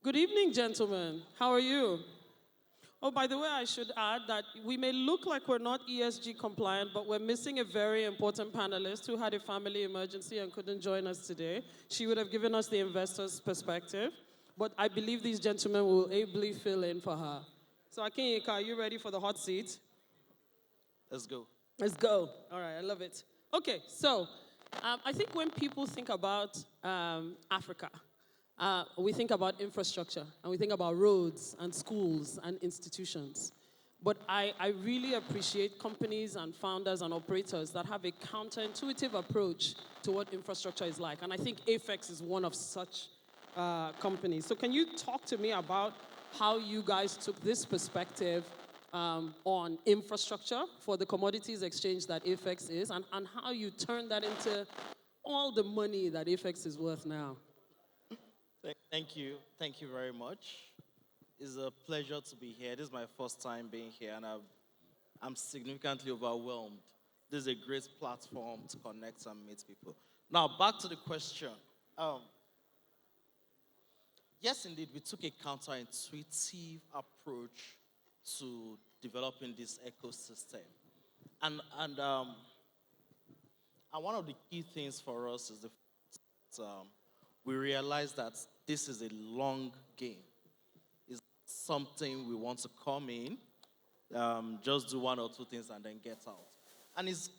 Good evening, gentlemen. How are you? Oh, by the way, I should add that we may look like we're not ESG compliant, but we're missing a very important panelist who had a family emergency and couldn't join us today. She would have given us the investor's perspective, but I believe these gentlemen will ably fill in for her. So, Akinyinka, are you ready for the hot seat? Let's go. Let's go. All right, I love it. Okay, so I think when people think about Africa, we think about infrastructure and we think about roads and schools and institutions. But I really appreciate companies and founders and operators that have a counterintuitive approach to what infrastructure is like. And I think AFEX is one of such companies. So can you talk to me about how you guys took this perspective on infrastructure for the commodities exchange that AFEX is, and how you turn that into all the money that AFEX is worth now? Thank you. Thank you very much. It's a pleasure to be here. This is my first time being here, and I'm significantly overwhelmed. This is a great platform to connect and meet people. Now, back to the question. Yes, indeed, we took a counterintuitive approach to developing this ecosystem. And one of the key things for us is the fact that we realize that this is a long game. It's something we want to come in, just do one or two things and then get out. And it's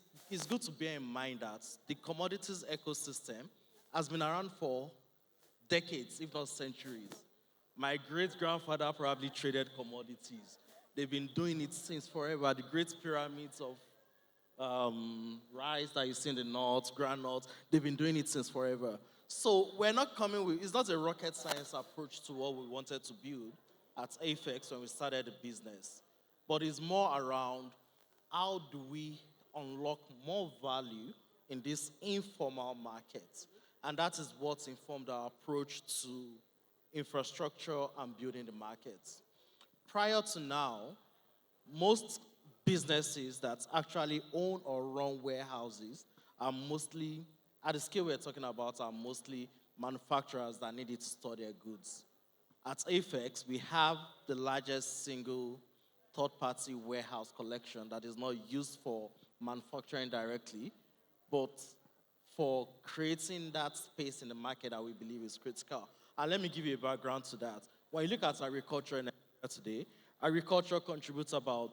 good to bear in mind that the commodities ecosystem has been around for decades, if not centuries. My great-grandfather probably traded commodities. They've been doing it since forever. The great pyramids of rice that you see in the north, granules, they've been doing it since forever. So we're not coming with, it's not a rocket science approach to what we wanted to build at AFEX when we started the business. But it's more around how do we unlock more value in this informal market. And that is what informed our approach to infrastructure and building the markets. Prior to now, most businesses that actually own or run warehouses are mostly, at the scale we're talking about, are mostly manufacturers that needed to store their goods. At AFEX, we have the largest single third-party warehouse collection that is not used for manufacturing directly, but for creating that space in the market that we believe is critical. And let me give you a background to that. When you look at agriculture in Nigeria today, agriculture contributes about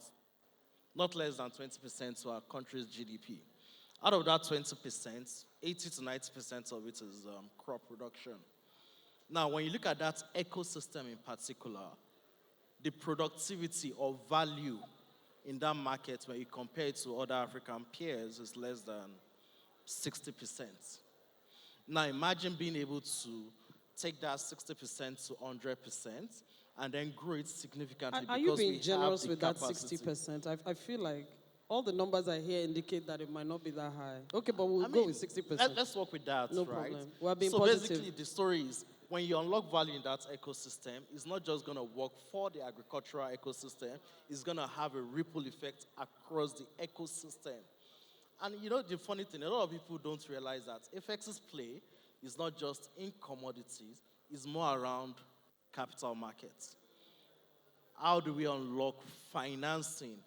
not less than 20% to our country's GDP. Out of that 20%, 80 to 90% of it is crop production. Now, when you look at that ecosystem in particular, the productivity or value in that market, when you compare it to other African peers, is less than 60%. Now, imagine being able to take that 60% to 100% and then grow it significantly. Are you being generous with that 60%? I feel like all the numbers I hear indicate that it might not be that high. Okay, but we'll go with 60%. Let's work with that, no right? problem. We're being so positive. Basically, the story is when you unlock value in that ecosystem, it's not just going to work for the agricultural ecosystem, it's going to have a ripple effect across the ecosystem. And you know the funny thing, a lot of people don't realize that FX's play is not just in commodities, it's more around capital markets. How do we unlock financing,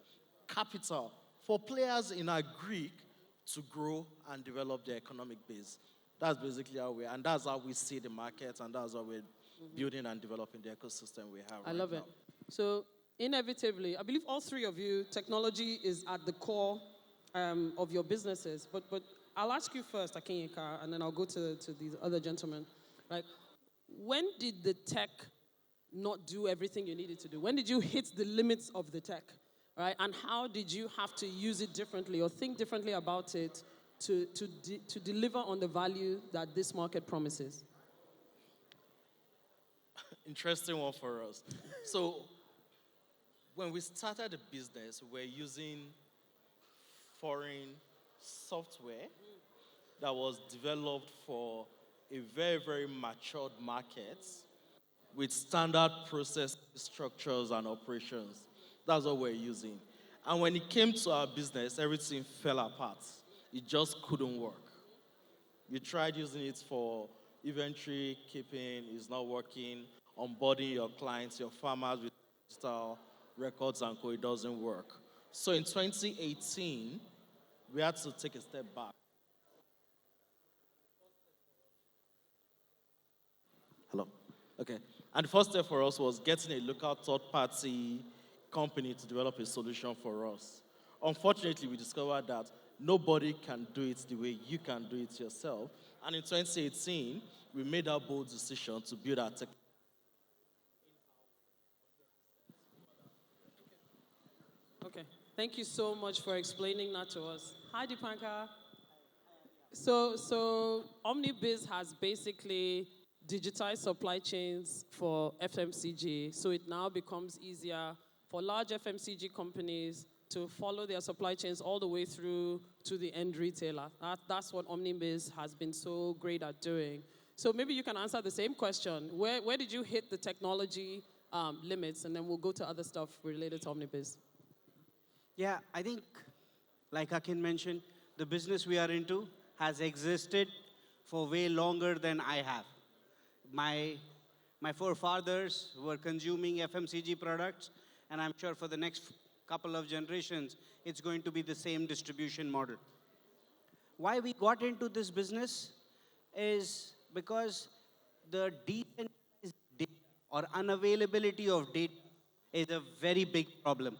capital for players in our Greek to grow and develop their economic base? That's basically how and that's how we see the market, and that's how we're building and developing the ecosystem we have. I love it. So inevitably, I believe all three of you, technology is at the core of your businesses. But I'll ask you first, Akinyinka, and then I'll go to these other gentlemen. Like, when did the tech not do everything you needed to do? When did you hit the limits of the tech, right? And how did you have to use it differently or think differently about it to deliver on the value that this market promises? Interesting one for us. So when we started the business, we were using foreign software that was developed for a very, very matured market with standard process structures and operations. That's what we're using. And when it came to our business, everything fell apart. It just couldn't work. We tried using it for inventory keeping, it's not working. onboarding your clients, your farmers with digital records and co, it doesn't work. So in 2018, we had to take a step back. Hello? Okay. And the first step for us was getting a local third-party company to develop a solution for us. Unfortunately, we discovered that nobody can do it the way you can do it yourself. And in 2018, we made our bold decision to build our tech. Okay, thank you so much for explaining that to us. Hi, Deepankar. So OmniBiz has basically digitized supply chains for FMCG, so it now becomes easier for large FMCG companies to follow their supply chains all the way through to the end retailer. That's what OmniBiz has been so great at doing. So maybe you can answer the same question. Where did you hit the technology limits? And then we'll go to other stuff related to OmniBiz. Yeah, I think, like Akin mentioned, the business we are into has existed for way longer than I have. My forefathers were consuming FMCG products, and I'm sure for the next couple of generations, it's going to be the same distribution model. Why we got into this business is because the decentralized data or unavailability of data is a very big problem.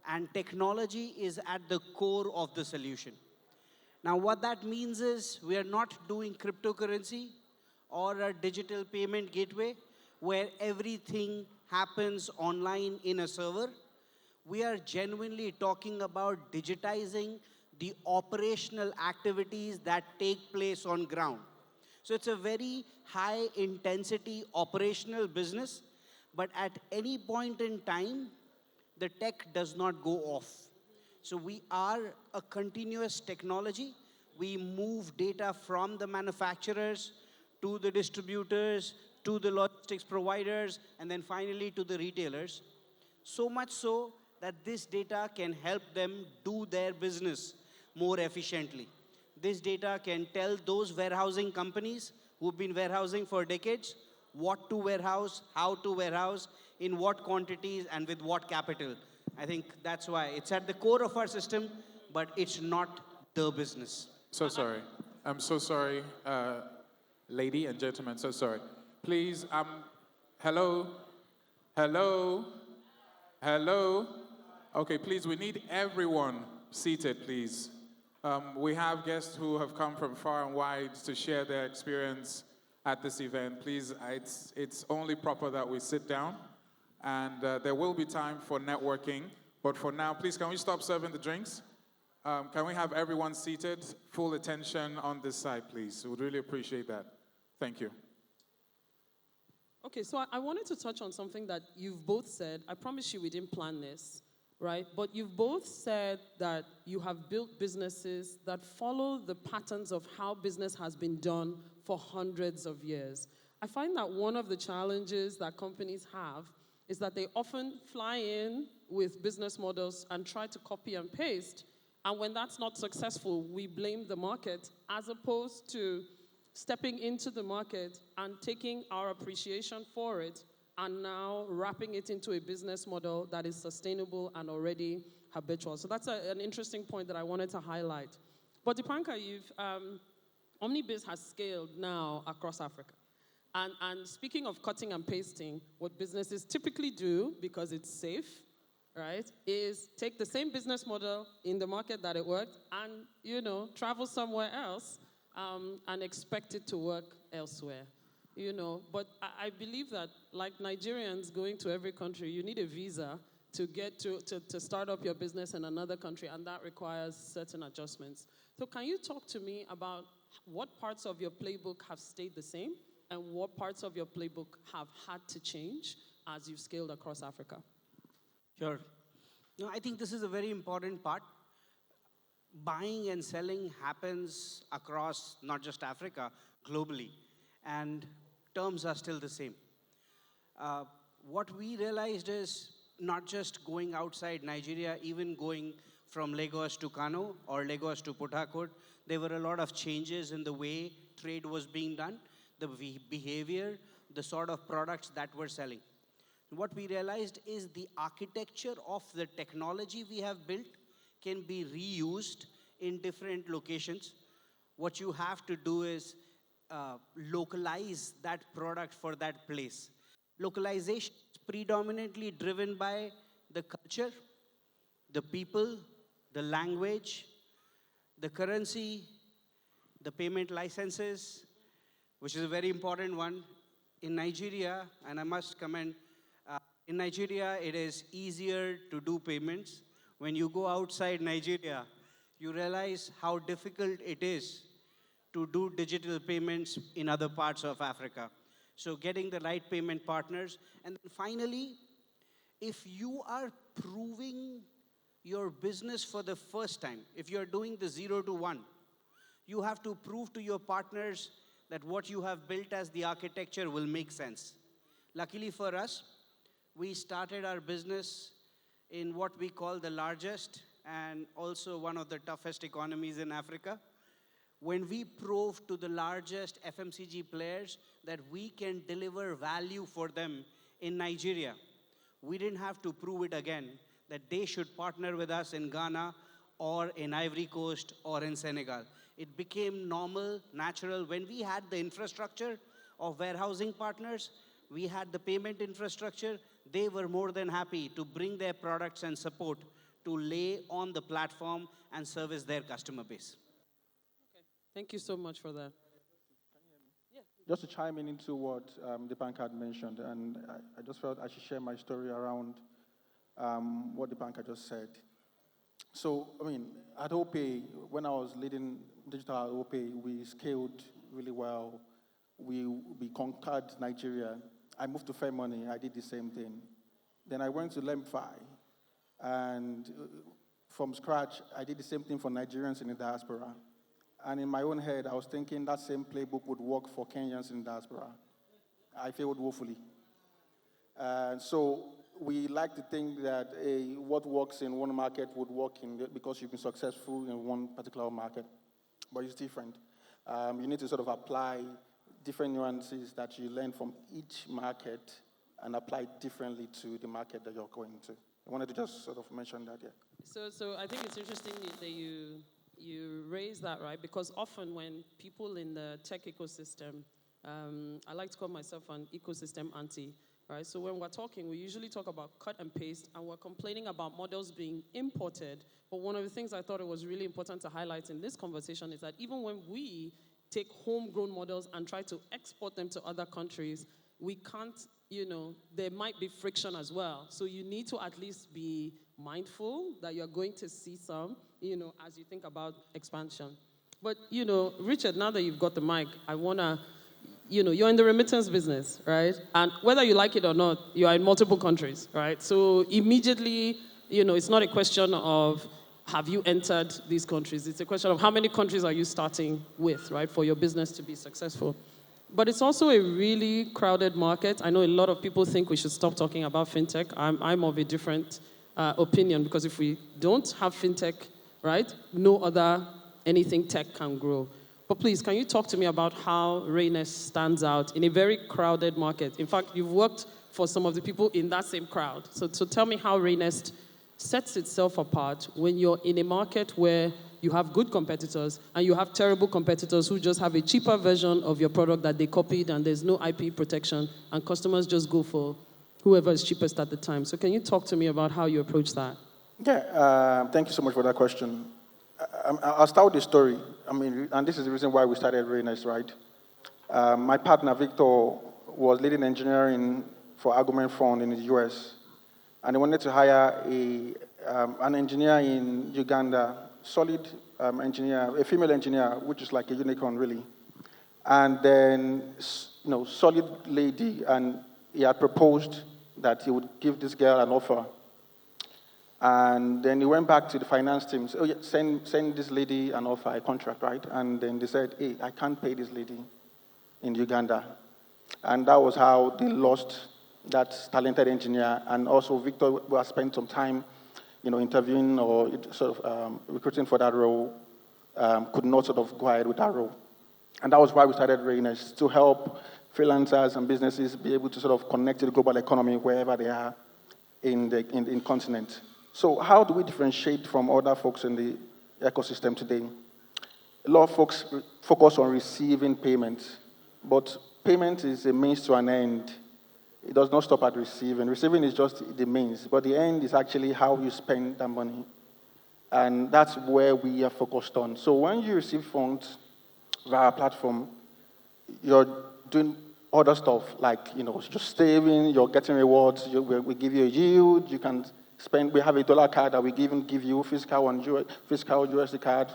And technology is at the core of the solution. Now, what that means is we are not doing cryptocurrency or a digital payment gateway where everything happens online in a server. We are genuinely talking about digitizing the operational activities that take place on ground. So it's a very high intensity operational business, but at any point in time, the tech does not go off. So we are a continuous technology. We move data from the manufacturers to the distributors, to the logistics providers, and then finally to the retailers. So much so that this data can help them do their business more efficiently. This data can tell those warehousing companies who've been warehousing for decades what to warehouse, how to warehouse, in what quantities, and with what capital. I think that's why it's at the core of our system, but it's not the business. So sorry. I'm so sorry, lady and gentlemen, so sorry. Please, hello? Hello? Hello? Okay, please, we need everyone seated, please. We have guests who have come from far and wide to share their experience at this event. Please, it's only proper that we sit down, and there will be time for networking. But for now, please, can we stop serving the drinks? Can we have everyone seated? Full attention on this side, please. We'd really appreciate that. Thank you. Okay, so I wanted to touch on something that you've both said. I promise you we didn't plan this, right? But you've both said that you have built businesses that follow the patterns of how business has been done for hundreds of years. I find that one of the challenges that companies have is that they often fly in with business models and try to copy and paste. And when that's not successful, we blame the market as opposed to stepping into the market and taking our appreciation for it and now wrapping it into a business model that is sustainable and already habitual. So that's an interesting point that I wanted to highlight. But Deepankar, OmniBiz has scaled now across Africa. And speaking of cutting and pasting, what businesses typically do, because it's safe, right, is take the same business model in the market that it worked and, travel somewhere else and expect it to work elsewhere. But I believe that, like Nigerians going to every country, you need a visa to get to start up your business in another country, and that requires certain adjustments. So can you talk to me about what parts of your playbook have stayed the same and what parts of your playbook have had to change as you've scaled across Africa? Sure. No, I think this is a very important part. Buying and selling happens across not just Africa, globally, and terms are still the same. What we realized is not just going outside Nigeria, even going from Lagos to Kano or Lagos to Port Harcourt, there were a lot of changes in the way trade was being done, the behavior the sort of products that we're selling. What we realized is the architecture of the technology we have built can be reused in different locations. What you have to do is localize that product for that place. Localization is predominantly driven by the culture, the people, the language, the currency, the payment licenses, which is a very important one. In Nigeria, and I must comment, in Nigeria, it is easier to do payments. When you go outside Nigeria, you realize how difficult it is to do digital payments in other parts of Africa. So getting the right payment partners. And then finally, if you are proving your business for the first time, if you're doing the 0 to 1, you have to prove to your partners that what you have built as the architecture will make sense. Luckily for us, we started our business in what we call the largest and also one of the toughest economies in Africa. When we proved to the largest FMCG players that we can deliver value for them in Nigeria, we didn't have to prove it again, that they should partner with us in Ghana or in Ivory Coast or in Senegal. It became normal, natural. When we had the infrastructure of warehousing partners, we had the payment infrastructure, they were more than happy to bring their products and support to lay on the platform and service their customer base. Okay. Thank you so much for that. Just to chime in into what Deepankar had mentioned, and I just felt I should share my story around what Deepankar just said. So, I mean, at OPay, when I was leading digital at OPay, we scaled really well. We conquered Nigeria. I moved to Fair Money. I did the same thing. Then I went to Lemfi, and from scratch, I did the same thing for Nigerians in the diaspora. And in my own head, I was thinking that same playbook would work for Kenyans in the diaspora. I failed woefully. So we like to think that what works in one market would work because you've been successful in one particular market, but it's different. You need to sort of apply different nuances that you learn from each market and apply differently to the market that you're going to. I wanted to just sort of mention that, yeah. So I think it's interesting that you raise that, right? Because often when people in the tech ecosystem, I like to call myself an ecosystem auntie, right? So when we're talking, we usually talk about cut and paste, and we're complaining about models being imported. But one of the things I thought it was really important to highlight in this conversation is that even when we take homegrown models and try to export them to other countries, we can't, there might be friction as well. So you need to at least be mindful that you're going to see some, as you think about expansion. But, Richard, now that you've got the mic, I want to, you're in the remittance business, right? And whether you like it or not, you are in multiple countries, right? So immediately, it's not a question of have you entered these countries? It's a question of how many countries are you starting with, right, for your business to be successful. But it's also a really crowded market. I know a lot of people think we should stop talking about fintech. I'm of a different opinion, because if we don't have fintech, right, no other anything tech can grow. But please, can you talk to me about how Raenest stands out in a very crowded market? In fact, you've worked for some of the people in that same crowd. So tell me how Raenest sets itself apart when you're in a market where you have good competitors and you have terrible competitors who just have a cheaper version of your product that they copied, and there's no IP protection, and customers just go for whoever is cheapest at the time. So can you talk to me about how you approach that? Yeah, thank you so much for that question. I'll start with the story. And this is the reason why we started Raenest, right? My partner, Victor, was leading engineering for Argument Fund in the US. And they wanted to hire an engineer in Uganda, solid engineer, a female engineer, which is like a unicorn, really. And then, solid lady, and he had proposed that he would give this girl an offer. And then he went back to the finance team, said, oh, yeah, send this lady an offer, a contract, right? And then they said, hey, I can't pay this lady in Uganda. And that was how they lost that talented engineer. And also Victor has spent some time, interviewing or sort of recruiting for that role, could not sort of go ahead with that role. And that was why we started Raenest, to help freelancers and businesses be able to sort of connect to the global economy wherever they are in the continent. So how do we differentiate from other folks in the ecosystem today? A lot of folks focus on receiving payments, but payment is a means to an end. It does not stop at receiving. Receiving is just the means, but the end is actually how you spend that money. And that's where we are focused on. So when you receive funds via our platform, you're doing other stuff like, just saving, you're getting rewards, we give you a yield, you can spend, we have a dollar card that we give you, physical USD card.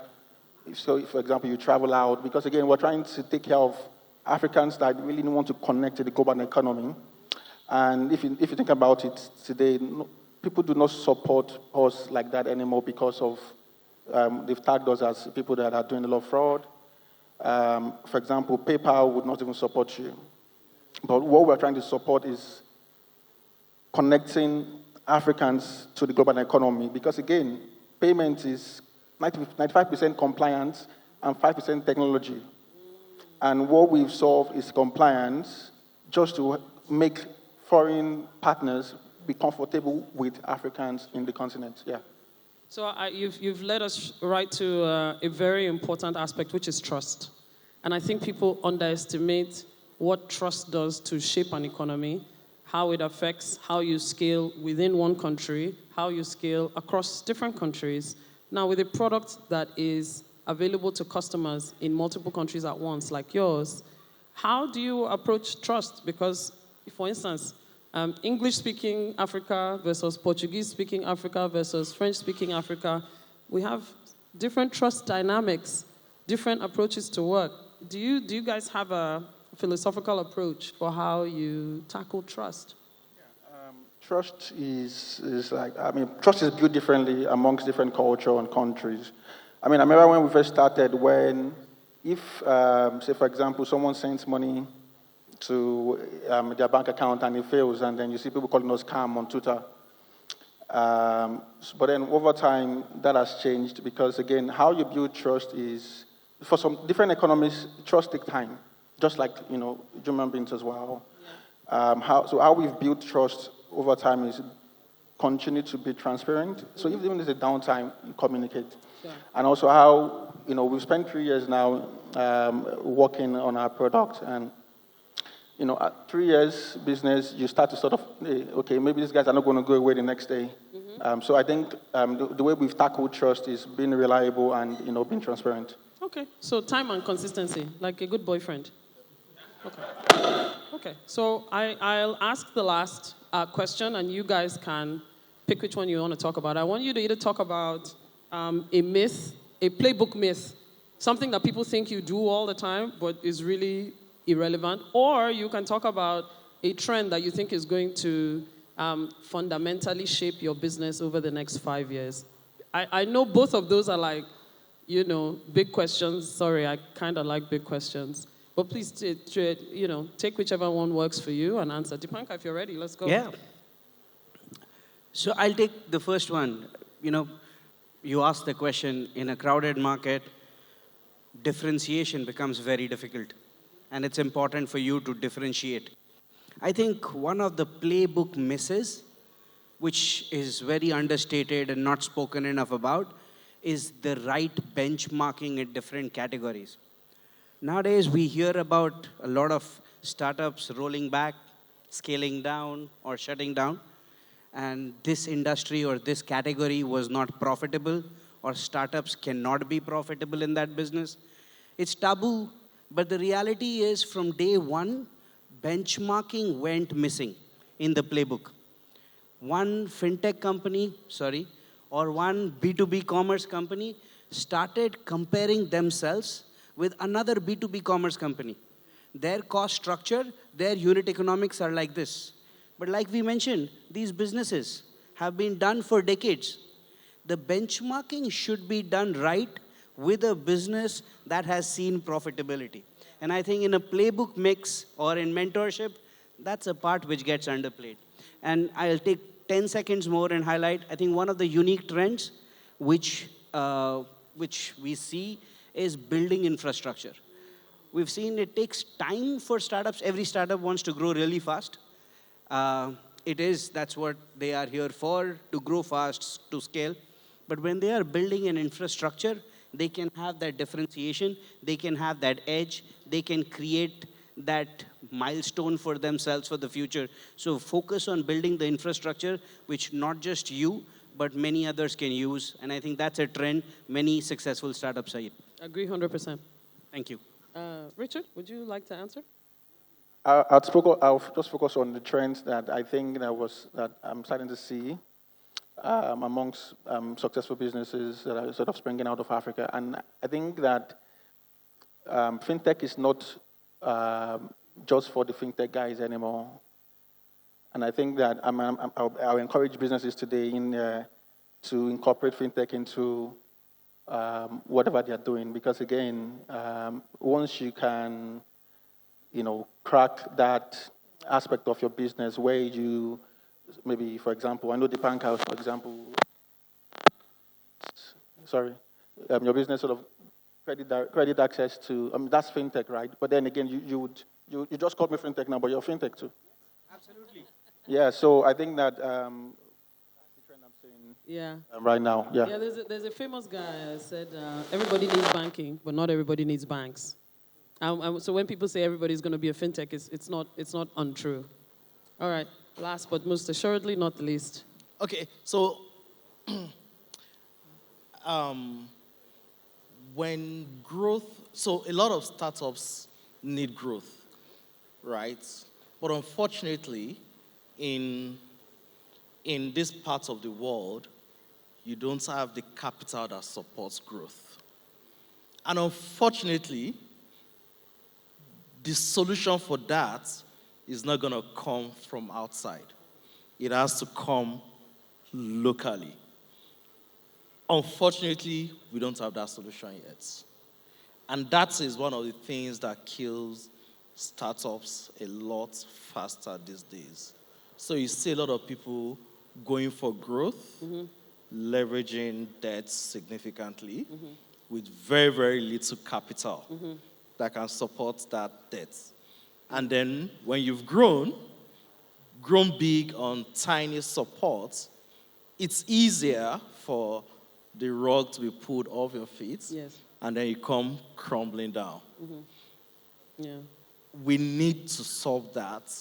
So, for example, you travel out, because again, we're trying to take care of Africans that really want to connect to the global economy. And if you think about it today, people do not support us like that anymore because of, they've tagged us as people that are doing a lot of fraud. For example, PayPal would not even support you. But what we're trying to support is connecting Africans to the global economy, because again, payment is 95% compliance and 5% technology. And what we've solved is compliance just to make foreign partners be comfortable with Africans in the continent. Yeah. So you've led us right to a very important aspect, which is trust. And I think people underestimate what trust does to shape an economy, how it affects how you scale within one country, how you scale across different countries. Now, with a product that is available to customers in multiple countries at once, like yours, how do you approach trust? Because, for instance, English-speaking Africa versus Portuguese-speaking Africa versus French-speaking Africa, we have different trust dynamics, different approaches to work. Do you guys have a philosophical approach for how you tackle trust? Trust is trust is built differently amongst different cultures and countries. I remember when we first started, if, say, for example, someone sends money to their bank account and it fails, and then you see people calling us scam on Twitter. But then over time, that has changed because, again, how you build trust is, for some different economies, trust takes time, just like, human beings as well. How we've built trust over time is continue to be transparent. So even if there's a downtime, you communicate. Sure. And also how, we've spent 3 years now working on our product, and at 3 years business, you start to sort of, okay, maybe these guys are not going to go away the next day. Mm-hmm. So I think the way we've tackled trust is being reliable and, being transparent. Okay, so time and consistency, like a good boyfriend. Okay, so I'll ask the last question, and you guys can pick which one you want to talk about. I want you to either talk about a myth, a playbook myth, something that people think you do all the time, but is really irrelevant, or you can talk about a trend that you think is going to fundamentally shape your business over the next 5 years. I know both of those are like, big questions. Sorry, I kind of like big questions. But please, take whichever one works for you and answer. Deepankar, if you're ready, let's go. Yeah. So I'll take the first one. You asked the question, in a crowded market, differentiation becomes very difficult. And it's important for you to differentiate. I think one of the playbook misses, which is very understated and not spoken enough about, is the right benchmarking in different categories. Nowadays, we hear about a lot of startups rolling back, scaling down, or shutting down. And this industry or this category was not profitable, or startups cannot be profitable in that business. It's taboo, but the reality is from day one, benchmarking went missing in the playbook. One fintech company, or one B2B commerce company started comparing themselves with another B2B commerce company. Their cost structure, their unit economics are like this. But like we mentioned, these businesses have been done for decades. The benchmarking should be done right with a business that has seen profitability. And I think in a playbook mix or in mentorship, that's a part which gets underplayed. And I'll take 10 seconds more and highlight, I think one of the unique trends which we see is building infrastructure. we've seen it takes time for startups. Every startup wants to grow really fast. That's what they are here for, to grow fast, to scale. But when they are building an infrastructure, they can have that differentiation, they can have that edge, they can create that milestone for themselves for the future. So focus on building the infrastructure, which not just you, but many others can use. And I think that's a trend many successful startups are in. Agree 100%. Thank you. Richard, would you like to answer? I'll just focus on the trends that I think that I'm starting to see amongst successful businesses that are sort of springing out of Africa. And I think that fintech is not just for the fintech guys anymore. And I think that I'll encourage businesses today to incorporate fintech into whatever they're doing. Because again, once you can, crack that aspect of your business where you, maybe, for example, I know Deepankar, for example, your business sort of credit access to, that's fintech, right? But then again, you just called me fintech now, but you're fintech too. Absolutely. Yeah, so I think that that's the trend I'm seeing right now. Yeah. Yeah, there's a famous guy that said everybody needs banking, but not everybody needs banks. So when people say everybody's going to be a fintech, it's not untrue. All right, last but most assuredly not the least. Okay, so when growth, so a lot of startups need growth, right? But unfortunately, in this part of the world, you don't have the capital that supports growth. And unfortunately, the solution for that is not going to come from outside. It has to come locally. Unfortunately, we don't have that solution yet. And that is one of the things that kills startups a lot faster these days. So you see a lot of people going for growth, leveraging debt significantly with very, very little capital that can support that debt. And then when you've grown big on tiny support, it's easier for the rug to be pulled off your feet, and then you come crumbling down. Yeah. We need to solve that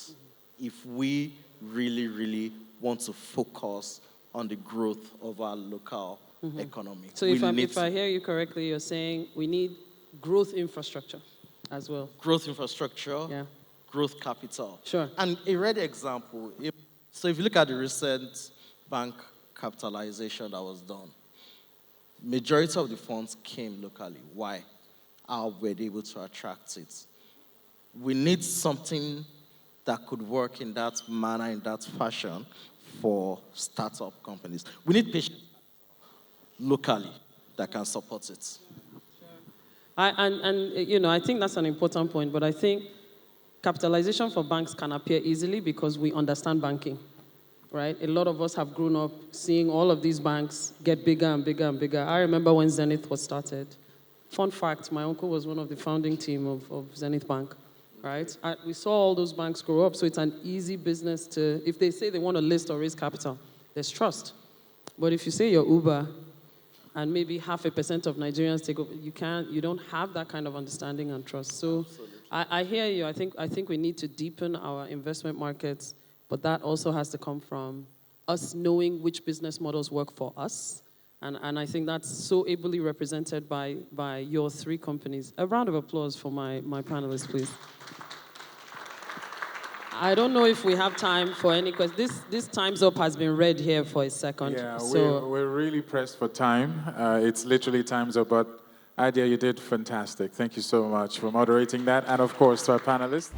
if we really, really want to focus on the growth of our local economy. So if I hear you correctly, you're saying we need growth infrastructure as well. Growth infrastructure, growth capital. Sure. And a ready example, so if you look at the recent bank capitalization that was done, majority of the funds came locally. Why? How were they able to attract it? We need something that could work in that manner, in that fashion for startup companies. We need patience locally that can support it. I think that's an important point, but I think capitalization for banks can appear easily because we understand banking, right? A lot of us have grown up seeing all of these banks get bigger and bigger and bigger. I remember when Zenith was started. Fun fact, my uncle was one of the founding team of Zenith Bank, right? We saw all those banks grow up, so it's an easy business to, if they say they want to list or raise capital, there's trust. But if you say you're Uber, and maybe 0.5% of Nigerians take over, you don't have that kind of understanding and trust. So I hear you. I think we need to deepen our investment markets, but that also has to come from us knowing which business models work for us. And I think that's so ably represented by your three companies. A round of applause for my panelists, please. I don't know if we have time for any questions. This Time's Up has been read here for a second. Yeah, so we're really pressed for time. It's literally Time's Up, but Adia, you did fantastic. Thank you so much for moderating that. And of course, to our panelists.